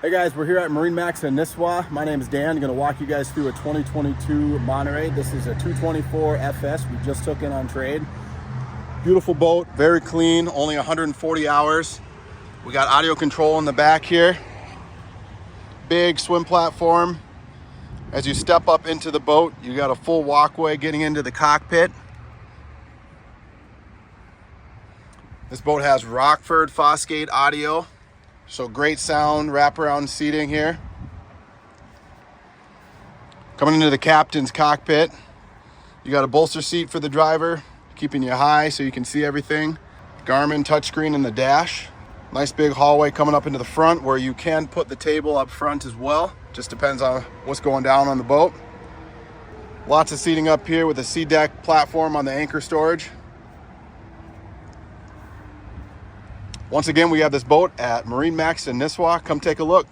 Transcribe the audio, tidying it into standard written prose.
Hey guys, we're here at MarineMax Nisswa. My name is Dan. I'm going to walk you guys through a 2022 Monterey. This is a 224 FS we just took in on trade. Beautiful boat, very clean, only 140 hours. We got audio control in the back here. Big swim platform. As you step up into the boat, you got a full walkway getting into the cockpit. This boat has Rockford Fosgate audio. So great sound, wraparound seating here. Coming into the captain's cockpit, you got a bolster seat for the driver, keeping you high so you can see everything. Garmin touchscreen in the dash. Nice big hallway coming up into the front where you can put the table up front as well. Just depends on what's going down on the boat. Lots of seating up here with a C-deck platform on the anchor storage. Once again, we have this boat at MarineMax Nisswa. Come take a look.